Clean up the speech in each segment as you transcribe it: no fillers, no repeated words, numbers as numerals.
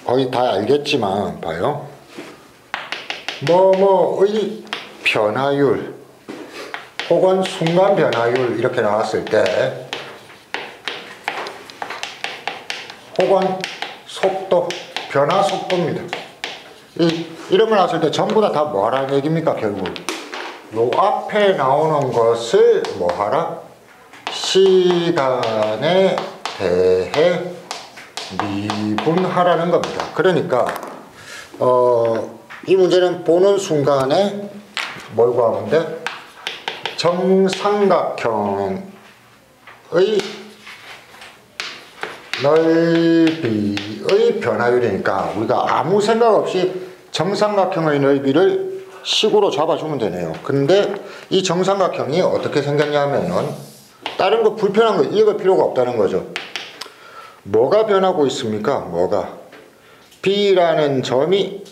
거의 다 알겠지만 봐요. 뭐뭐의 변화율 혹은 순간 변화율 이렇게 나왔을 때, 혹은 속도, 변화 속도입니다. 이런 거 나왔을 때 전부 다 뭐하라는 얘기입니까? 결국 요 앞에 나오는 것을 뭐하라? 시간에 대해 미분하라는 겁니다. 그러니까 이 문제는 보는 순간에 뭘 구하면 돼? 정삼각형의 넓이의 변화율이니까 우리가 아무 생각 없이 정삼각형의 넓이를 식으로 잡아주면 되네요. 근데 이 정삼각형이 어떻게 생겼냐면은 다른 거 불편한 거 읽을 필요가 없다는 거죠. 뭐가 변하고 있습니까? 뭐가? B라는 점이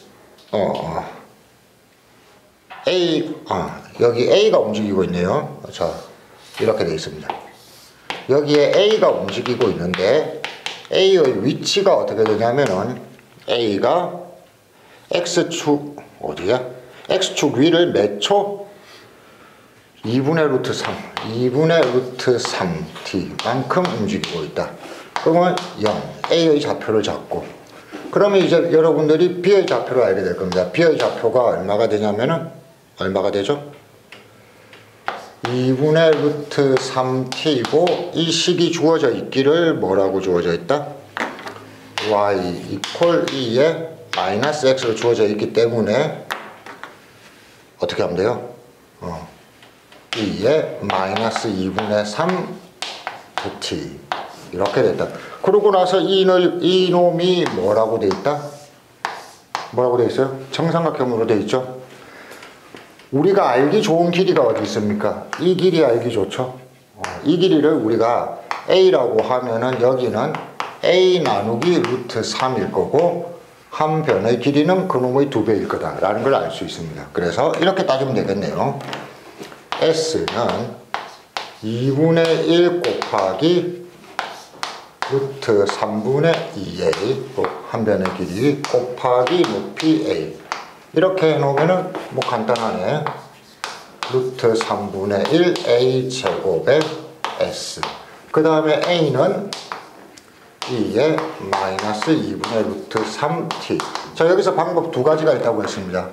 여기 A가 움직이고 있네요. 자, 이렇게 되어 있습니다. 여기에 A가 움직이고 있는데 A의 위치가 어떻게 되냐면은 A가 X축 어디야? X축 위를 몇 초? 2분의 루트 3 3t만큼 움직이고 있다. 그러면 0, A의 좌표를 잡고, 그러면 이제 여러분들이 B의 좌표를 알게 될 겁니다. B의 좌표가 얼마가 되냐면은 얼마가 되죠? 2분의 루트 3t이고 이 식이 주어져 있기를 뭐라고 주어져 있다? y 이퀄 2에 마이너스 x로 주어져 있기 때문에 어떻게 하면 돼요? 2에 마이너스 2분의 3t 이렇게 됐다. 그러고 나서 이놈이 뭐라고 돼 있다? 뭐라고 돼 있어요? 정삼각형으로 돼 있죠. 우리가 알기 좋은 길이가 어디 있습니까? 이 길이 알기 좋죠. 이 길이를 우리가 a라고 하면은 여기는 a 나누기 루트 3일 거고 한 변의 길이는 그놈의 2배일 거다 라는 걸 알 수 있습니다. 그래서 이렇게 따지면 되겠네요. s는 2분의 1 곱하기 루트 3분의 2a 한 변의 길이 곱하기 높이 a 이렇게 해놓으면은 뭐 간단하네. 루트 3분의 1 a 제곱에 s 그 다음에 a는 2에 마이너스 2분의 루트 3t. 자, 여기서 방법 두 가지가 있다고 했습니다.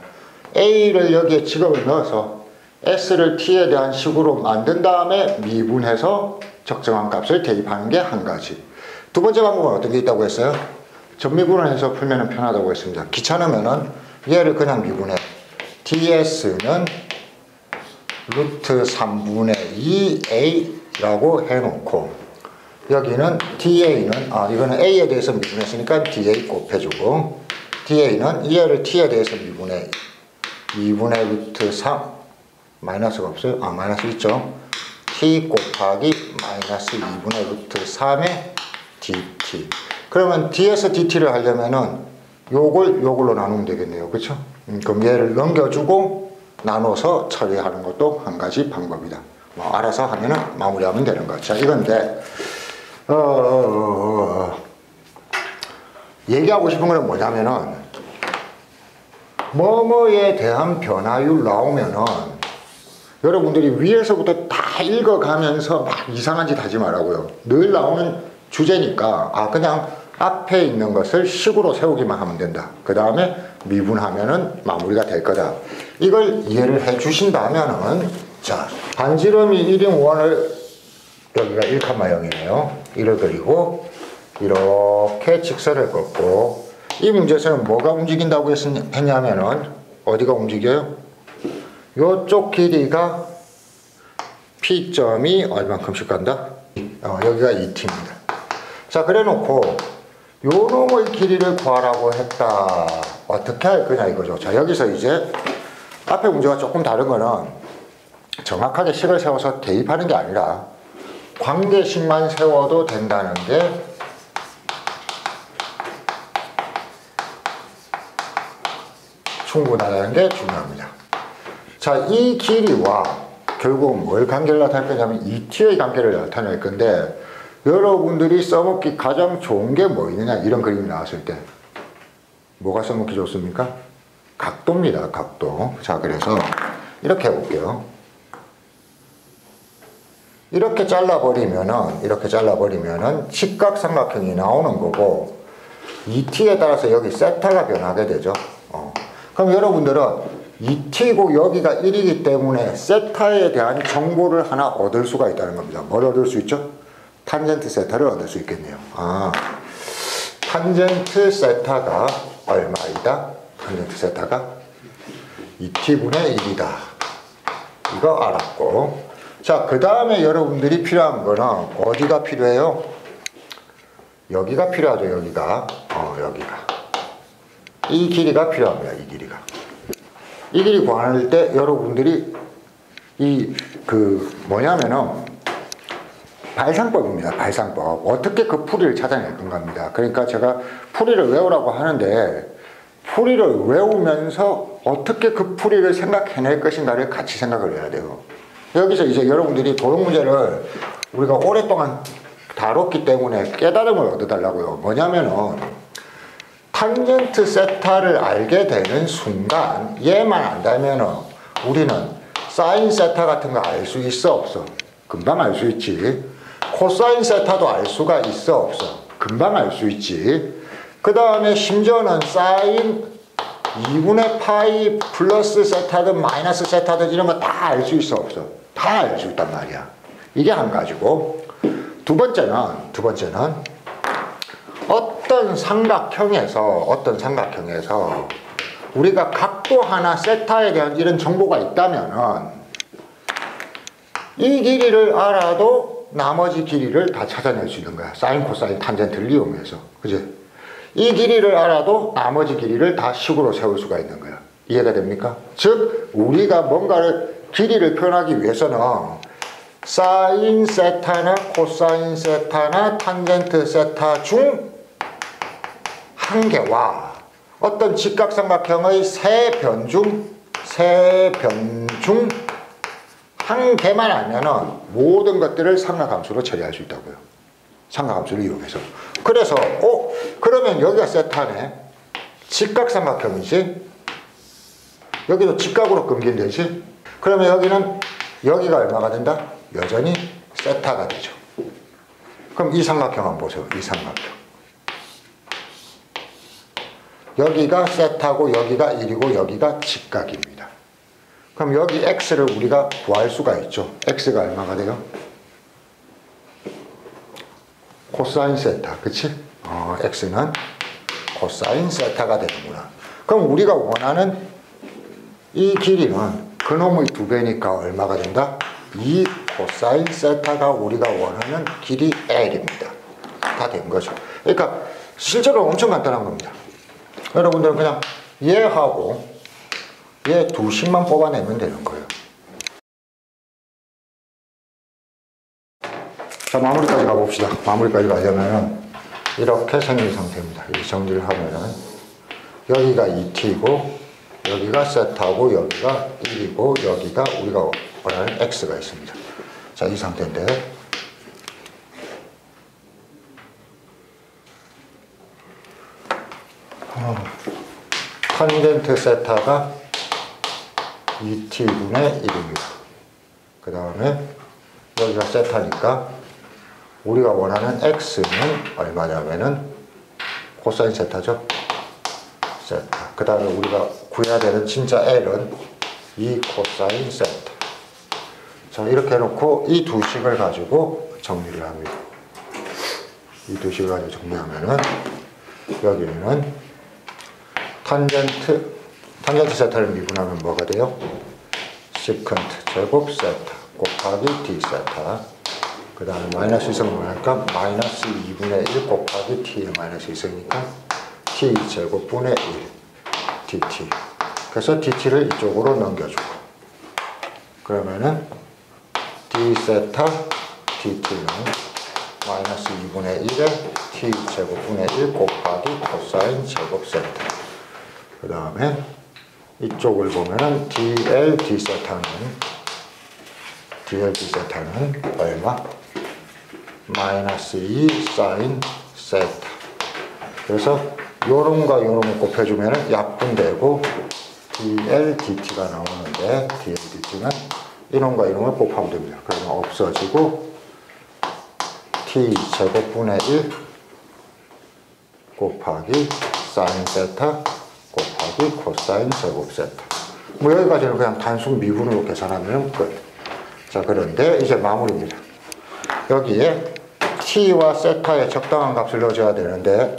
a를 여기에 직업을 넣어서 s를 t에 대한 식으로 만든 다음에 미분해서 적정한 값을 대입하는 게 한 가지. 두 번째 방법은 어떤 게 있다고 했어요? 전미분을 해서 풀면 편하다고 했습니다. 귀찮으면은 얘를 그냥 미분해. ds는 루트 3분의 2a라고 해놓고 여기는 da는 이거는 a에 대해서 미분했으니까 da 곱해주고 da는 얘를 t에 대해서 미분해 2분의 루트 3 마이너스가 없어요? 마이너스 있죠. t 곱하기 마이너스 2분의 루트 3의 dt. 그러면 ds dt를 하려면은 요걸로 나누면 되겠네요. 그쵸? 그럼 얘를 넘겨주고 나눠서 처리하는 것도 한 가지 방법이다. 뭐 알아서 하면은 마무리하면 되는 거죠. 자, 이건데 얘기하고 싶은 거는 뭐냐면은 뭐뭐에 대한 변화율 나오면은 여러분들이 위에서부터 다 읽어가면서 막 이상한 짓 하지 말라고요. 늘 나오는 주제니까 그냥 앞에 있는 것을 식으로 세우기만 하면 된다. 그 다음에 미분하면은 마무리가 될 거다. 이걸 이해를 해 주신다면은 자, 반지름이 1인 원을 여기가 1,0이네요. 1을 그리고 이렇게 직선을 긋고 이 문제에서는 뭐가 움직인다고 했냐면은 어디가 움직여요? 요쪽 길이가 P점이 얼만큼씩 간다? 여기가 2t입니다. 자, 그래 놓고 요놈의 길이를 구하라고 했다. 어떻게 할 거냐 이거죠. 자, 여기서 이제 앞에 문제가 조금 다른 거는 정확하게 식을 세워서 대입하는 게 아니라 관계식만 세워도 된다는 게 충분하다는 게 중요합니다. 자, 이 길이와 결국 뭘 관계를 나타낼 거냐면 2t의 관계를 나타낼 건데 여러분들이 써먹기 가장 좋은 게 뭐 있느냐, 이런 그림이 나왔을 때 뭐가 써먹기 좋습니까? 각도입니다. 각도. 자, 그래서 이렇게 해볼게요. 이렇게 잘라버리면은 직각삼각형이 나오는 거고, ET에 따라서 여기 세타가 변하게 되죠. 그럼 여러분들은 ET고 여기가 1이기 때문에 세타에 대한 정보를 하나 얻을 수가 있다는 겁니다. 뭘 얻을 수 있죠? 탄젠트 세타를 얻을 수 있겠네요. 탄젠트 세타가 얼마이다? 탄젠트 세타가 2t분의 1이다. 이거 알았고, 자, 그 다음에 여러분들이 필요한 거는 어디가 필요해요? 여기가 필요하죠. 여기가. 이 길이가 필요합니다. 이 길이 구할 때 여러분들이 뭐냐면은 발상법입니다. 발상법. 어떻게 그 풀이를 찾아낼 건가입니다. 그러니까 제가 풀이를 외우라고 하는데, 풀이를 외우면서 어떻게 그 풀이를 생각해낼 것인가를 같이 생각을 해야 돼요. 여기서 이제 여러분들이 도형 문제를 우리가 오랫동안 다뤘기 때문에 깨달음을 얻어달라고요. 뭐냐면은 탄젠트 세타를 알게 되는 순간, 얘만 안다면은 우리는 사인 세타 같은 거 알 수 있어, 없어? 금방 알 수 있지. 코사인 세타도 알 수가 있어, 없어? 금방 알 수 있지. 그 다음에 심지어는 사인 2분의 파이 플러스 세타든 마이너스 세타든 이런 거 다 알 수 있어, 없어? 다 알 수 있단 말이야. 이게 한 가지고, 두 번째는 어떤 삼각형에서 우리가 각도 하나 세타에 대한 이런 정보가 있다면은 이 길이를 알아도 나머지 길이를 다 찾아낼 수 있는 거야. 사인, 코사인, 탄젠트를 이용해서. 그지? 이 길이를 알아도 나머지 길이를 다 식으로 세울 수가 있는 거야. 이해가 됩니까? 즉, 우리가 뭔가를 길이를 표현하기 위해서는 사인 세타나 코사인 세타나 탄젠트 세타 중 한 개와 어떤 직각삼각형의 세 변 중 한 개만 알면은 모든 것들을 삼각함수로 처리할 수 있다고요. 삼각함수를 이용해서. 그래서 그러면 여기가 세타네. 직각삼각형이지. 여기도 직각으로 끊긴되지. 그러면 여기가 얼마가 된다? 여전히 세타가 되죠. 그럼 이 삼각형 한번 보세요. 이 삼각형. 여기가 세타고 여기가 1이고 여기가 직각입니다. 그럼 여기 x를 우리가 구할 수가 있죠. x가 얼마가 돼요? 코사인 세타, 그치? x는 코사인 세타가 되는구나. 그럼 우리가 원하는 이 길이는 그놈의 2배니까 얼마가 된다? 2 코사인 세타가 우리가 원하는 길이 L입니다. 다 된 거죠. 그러니까 실제로 엄청 간단한 겁니다. 여러분들은 그냥 얘하고 얘 두 식만 뽑아내면 되는 거예요. 자, 마무리까지 가봅시다. 마무리까지 가려면 이렇게 생긴 상태입니다. 이렇게 정리를 하면은 여기가 2t고 여기가 세타고 여기가 1이고 여기가 우리가 원하는 x가 있습니다. 자, 이 상태인데 탄젠트 세타가 2t분의 1입니다. 그 다음에 여기가 세타니까 우리가 원하는 x는 얼마냐면은 코사인 세타죠. 세타. 그 다음에 우리가 구해야 되는 진짜 L은 2 코사인 세타. 자, 이렇게 해놓고 이 두 식을 가지고 정리를 합니다. 이 두 식을 가지고 정리하면은 여기는 탄젠트 세타를 미분하면 뭐가 돼요? 시컨트 제곱 세타 곱하기 d 세타. 그 다음에 마이너스 2승을 하니까 마이너스 2분의 1 곱하기 t의 마이너스 2승이니까 t 제곱분의 1 dt. 그래서 dt를 이쪽으로 넘겨주고 그러면은 d 세타 dt는 마이너스 2분의 1에 t 제곱분의 1 곱하기 코사인 제곱 세타. 그 다음에 이쪽을 보면은 dl d 세타는 얼마? 마이너스 2 사인 세타. 그래서 요런과 요런을 곱해주면 약분되고 dl dt가 나오는데 dl dt는 이놈과 이놈을 곱하면 됩니다. 그러면 없어지고 t 제곱분의 1 곱하기 사인 세타 곱하기 코사인 제곱 세타. 뭐 여기까지는 그냥 단순 미분으로 계산하면 끝. 자, 그런데 이제 마무리입니다. 여기에 t와 세타에 적당한 값을 넣어줘야 되는데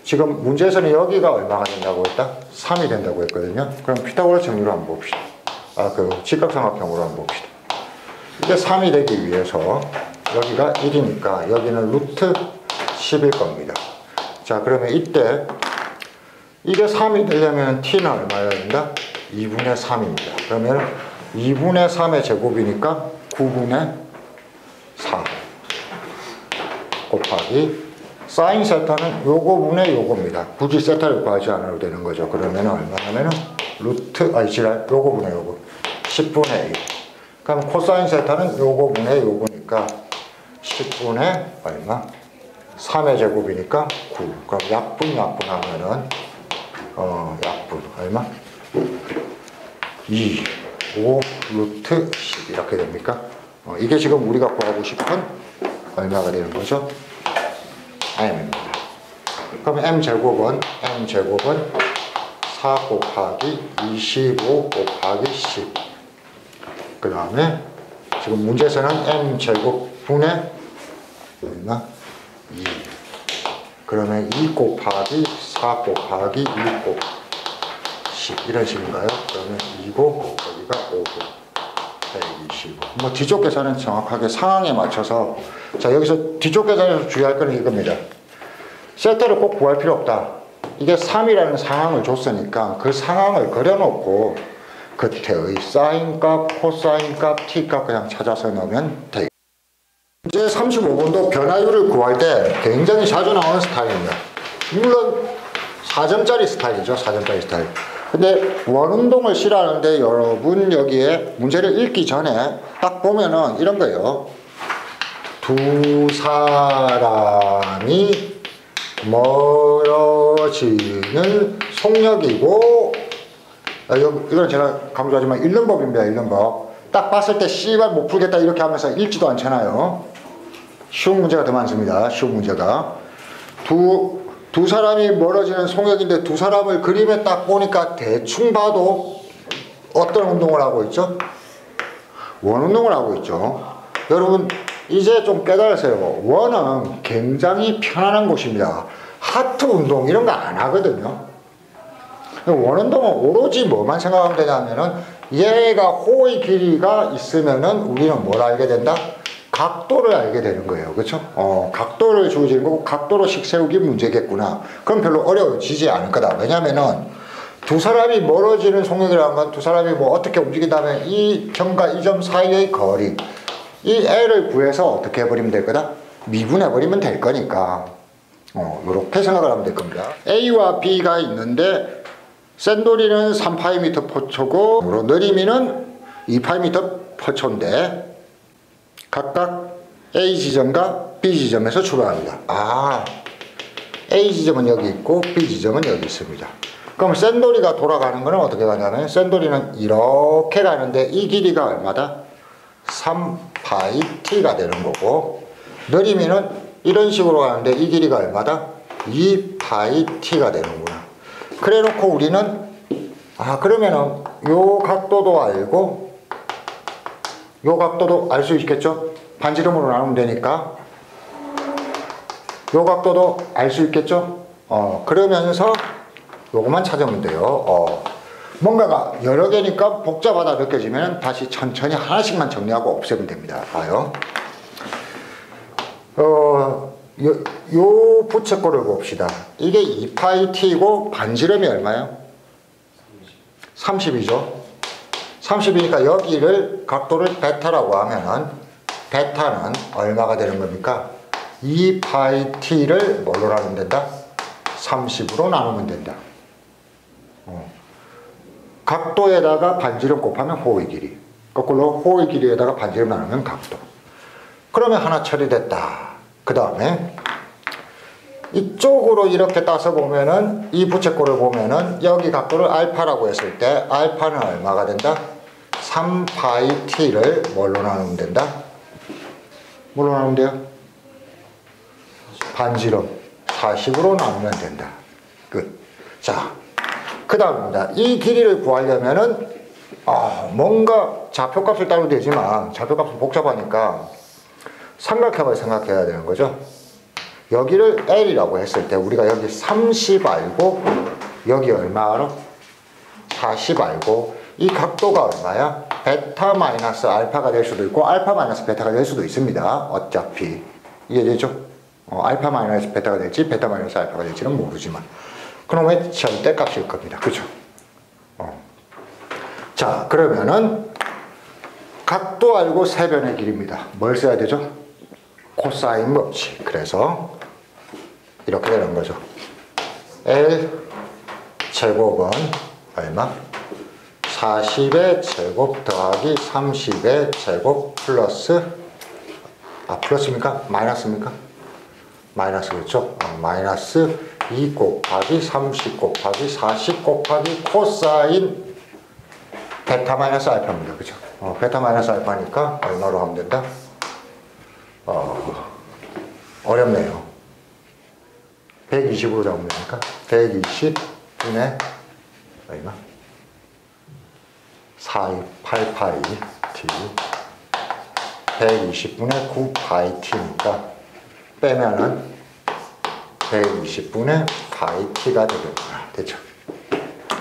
지금 문제에서는 여기가 얼마가 된다고 했다? 3이 된다고 했거든요. 그럼 피타고라스 정리로 한번 봅시다. 직각삼각형으로 한번 봅시다. 이게 3이 되기 위해서 여기가 1이니까 여기는 루트 10일 겁니다. 자, 그러면 이때 이게 3이 되려면 t는 얼마여야 된다? 2분의 3입니다. 그러면 2분의 3의 제곱이니까 9분의 4 곱하기 사인 세타는 요거 분의 요겁니다. 굳이 세타를 구하지 않아도 되는 거죠. 그러면 얼마냐면은 요거 분의 요거 10분의 1. 그럼 코사인 세타는 요거 분의 요거니까 10분의 얼마? 3의 제곱이니까 9. 그럼 약분 하면은 약분 얼마? 2, 5, 루트 10 이렇게 됩니까? 이게 지금 우리가 구하고 싶은 얼마가 되는 거죠? m입니다. 그럼 m제곱은 4 곱하기 25 곱하기 10. 그 다음에 지금 문제에서는 m제곱분의 얼마? 2. 그러면 2 곱하기 4 곱하기 2 곱 10 이런 식인가요? 그러면 2고 여기가 5고 125. 뭐 뒤쪽 계산은 정확하게 상황에 맞춰서. 자, 여기서 뒤쪽 계산에서 주의할 거는 이겁니다. 세타를 꼭 구할 필요 없다. 이게 3이라는 상황을 줬으니까 그 상황을 그려놓고 그때의 사인 값, 코사인 값, t 값 그냥 찾아서 넣으면 돼요. 이제 35번도 변화율을 구할 때 굉장히 자주 나오는 스타일입니다. 물론 4점짜리 스타일이죠. 4점짜리 스타일. 근데 원운동을 싫어하는데 여러분 여기에 문제를 읽기 전에 딱 보면은 이런 거예요. 두 사람이 멀어지는 속력이고, 이건 제가 강조하지만 읽는 법입니다. 읽는 법. 딱 봤을 때 씨발 못 풀겠다 이렇게 하면서 읽지도 않잖아요. 쉬운 문제가 더 많습니다. 쉬운 문제가. 두 사람이 멀어지는 속력인데 두 사람을 그림에 딱 보니까 대충 봐도 어떤 운동을 하고 있죠? 원운동을 하고 있죠. 여러분 이제 좀 깨달으세요. 원은 굉장히 편안한 곳입니다. 하트 운동 이런 거 안 하거든요. 원운동은 오로지 뭐만 생각하면 되냐면은 얘가 호의 길이가 있으면은 우리는 뭘 알게 된다? 각도를 알게 되는 거예요. 그렇죠? 각도를 주어지는 거고 각도로식 세우기 문제겠구나. 그럼 별로 어려워지지 않을 거다. 왜냐면은 두 사람이 멀어지는 속력이라는 건 두 사람이 뭐 어떻게 움직인다면 이 점과 이 점 사이의 거리, 이 L을 구해서 어떻게 해버리면 될 거다? 미분해버리면 될 거니까 이렇게 생각을 하면 될 겁니다. A와 B가 있는데 센도리는 3πm 포초고 느리미는 2πm 포초인데 각각 A 지점과 B 지점에서 출발합니다. A 지점은 여기 있고 B 지점은 여기 있습니다. 그럼 센도리가 돌아가는 거는 어떻게 가냐면 센도리는 이렇게 가는데 이 길이가 얼마다? 3πt가 되는 거고 느리미는 이런 식으로 가는데 이 길이가 얼마다? 2πt가 되는구나. 그래 놓고 우리는 그러면은 요 각도도 알고 요 각도도 알 수 있겠죠? 반지름으로 나누면 되니까 요 각도도 알 수 있겠죠? 그러면서 요것만 찾으면 돼요. 뭔가가 여러 개니까 복잡하다 느껴지면 다시 천천히 하나씩만 정리하고 없애면 됩니다. 봐요. 요 부채꼴을 봅시다. 이게 2πt고 반지름이 얼마예요? 30이죠. 30이니까 여기를 각도를 베타라고 하면은 베타는 얼마가 되는 겁니까? 2πt를 뭘로 나누면 된다? 30으로 나누면 된다. 각도에다가 반지름 곱하면 호의 길이. 거꾸로 호의 길이에다가 반지름 나누면 각도. 그러면 하나 처리됐다. 그 다음에 이쪽으로 이렇게 따서 보면은 이 부채꼴을 보면은 여기 각도를 알파라고 했을 때 알파는 얼마가 된다? 3파이 t를 뭘로 나누면 된다? 뭘로 나누면 돼요? 반지름 40으로 나누면 된다. 끝. 자, 그 다음입니다. 이 길이를 구하려면은 뭔가 좌표값을 따로 되지만 좌표값은 복잡하니까 삼각형을 생각해야 되는 거죠. 여기를 L이라고 했을 때 우리가 여기 30 알고 여기 얼마 알아? 40 알고 이 각도가 얼마야? 베타 마이너스 알파가 될 수도 있고 알파 마이너스 베타가 될 수도 있습니다. 어차피 이해되죠? 알파 마이너스 베타가 될지 베타 마이너스 알파가 될지는 모르지만 그러면 절대값일 겁니다. 그죠? 자, 그러면은 각도 알고 세변의 길입니다. 뭘 써야 되죠? 코사인 법칙. 그래서 이렇게 되는 거죠. L 제곱은 얼마? 40의 제곱 더하기 30의 제곱 플러스 플러스입니까? 마이너스입니까? 마이너스 그렇죠? 마이너스 2 곱하기 30 곱하기 40 곱하기 코사인 베타 마이너스 알파입니다. 그죠? 베타 마이너스 알파니까 얼마로 하면 된다? 어렵네요. 120으로 잡으면 되니까 120분의 얼마? 428파이 t 120분의 9파이 t니까 빼면은 120분의 파이 t가 되겠구나. 됐죠?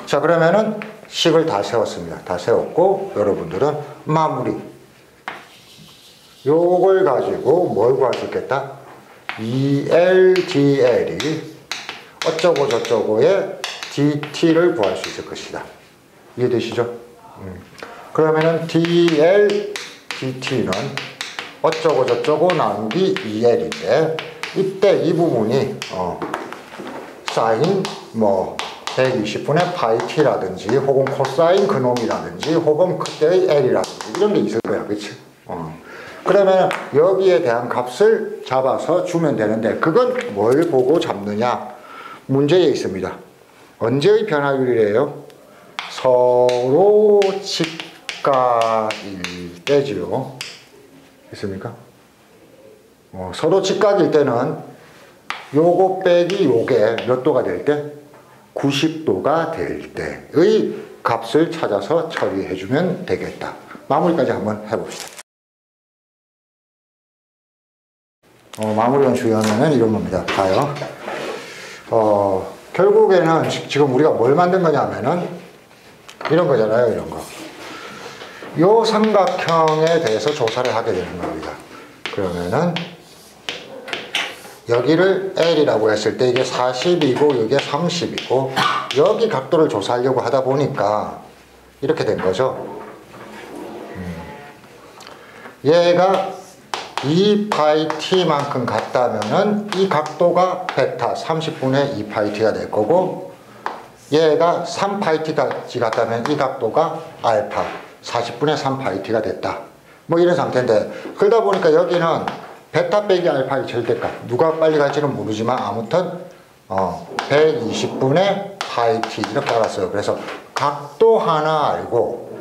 자, 그러면은 식을 다 세웠습니다. 다 세웠고 여러분들은 마무리. 요걸 가지고 뭘 구할 수 있겠다? DL이 어쩌고 저쩌고의 DT를 구할 수 있을 것이다. 이해되시죠? 그러면은 DL, DT는 어쩌고 저쩌고 나누기 2L인데 이때 이 부분이 사인 120분의 파이 t라든지 혹은 코사인 그놈이라든지 혹은 그때의 L이라든지 이런 게 있을 거야. 그치? 그러면 여기에 대한 값을 잡아서 주면 되는데 그건 뭘 보고 잡느냐? 문제에 있습니다. 언제의 변화율이래요? 서로 직각일 때지요. 있습니까? 서로 직각일 때는 요거 빼기 요게 몇 도가 될 때? 90도가 될 때의 값을 찾아서 처리해주면 되겠다. 마무리까지 한번 해봅시다. 마무리 연출하면은 이런 겁니다. 봐요. 결국에는 지금 우리가 뭘 만든 거냐면은 이런 거잖아요. 이런 거. 요 삼각형에 대해서 조사를 하게 되는 겁니다. 그러면은 여기를 L이라고 했을 때 이게 40이고 이게 30이고 여기 각도를 조사하려고 하다 보니까 이렇게 된 거죠. 얘가 2파이 t만큼 같다면은 이 각도가 베타 30분의 2파이 t가 될 거고 얘가 3파이 t까지 같다면 이 각도가 알파 40분의 3파이 t가 됐다. 뭐 이런 상태인데 그러다 보니까 여기는 베타 빼기 알파의 절대값 누가 빨리 갈지는 모르지만 아무튼 120분의 파이 t 이렇게 알았어요. 그래서 각도 하나 알고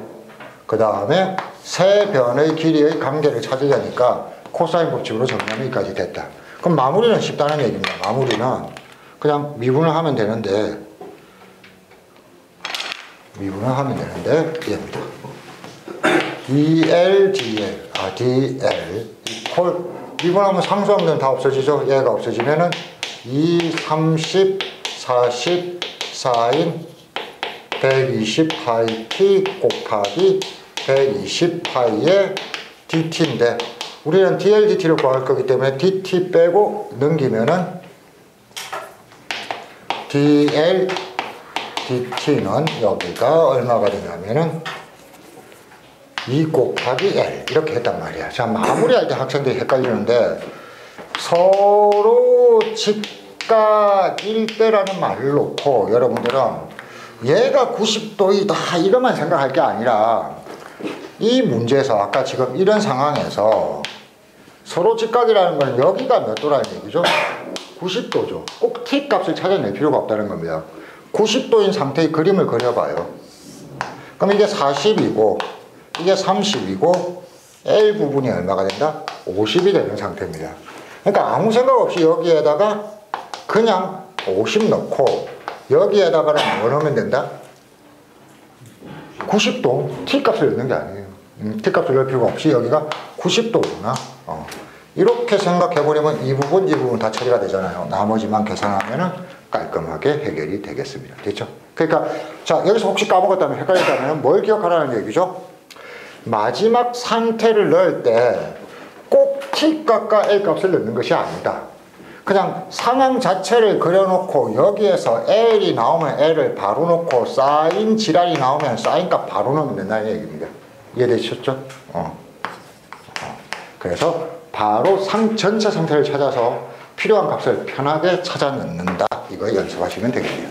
그 다음에 세 변의 길이의 관계를 찾으려니까 코사인 법칙으로 정리하면 여기까지 됐다. 그럼 마무리는 쉽다는 얘기입니다. 마무리는 그냥 미분을 하면 되는데 얘입니다. DL 이퀄 미분하면 상수함들은 다 없어지죠. 얘가 없어지면은 2, 30, 40, 4인 120파이 t 곱하기 120파이의 dt인데 우리는 dl dt를 구할 거기 때문에 dt 빼고 넘기면은 dl dt는 여기가 얼마가 되냐면은 2 곱하기 L 이렇게 했단 말이야. 자, 마무리할 때 학생들이 헷갈리는데 서로 직각일 때라는 말을 놓고 여러분들은 얘가 90도이다 이것만 생각할 게 아니라 이 문제에서 아까 지금 이런 상황에서 서로 직각이라는 건 여기가 몇 도라는 얘기죠? 90도죠. 꼭 t 값을 찾아낼 필요가 없다는 겁니다. 90도인 상태의 그림을 그려봐요. 그럼 이게 40이고 이게 30이고 L 부분이 얼마가 된다? 50이 되는 상태입니다. 그러니까 아무 생각 없이 여기에다가 그냥 50 넣고 여기에다가 뭐 넣으면 된다? 90도 t 값을 넣는 게 아니에요. t 값을 넣을 필요가 없이 여기가 90도구나. 이렇게 생각해버리면 이 부분 다 처리가 되잖아요. 나머지만 계산하면은 깔끔하게 해결이 되겠습니다. 됐죠? 그러니까 자, 여기서 혹시 까먹었다면 헷갈렸다면 뭘 기억하라는 얘기죠? 마지막 상태를 넣을 때 꼭 t 값과 L 값을 넣는 것이 아니다. 그냥 상황 자체를 그려놓고 여기에서 L이 나오면 L을 바로 놓고 사인 지랄이 나오면 사인 값 바로 넣으면 된다는 얘기입니다. 이해되셨죠? 그래서 바로 전체 상태를 찾아서 필요한 값을 편하게 찾아 넣는다. 이거 연습하시면 되겠네요.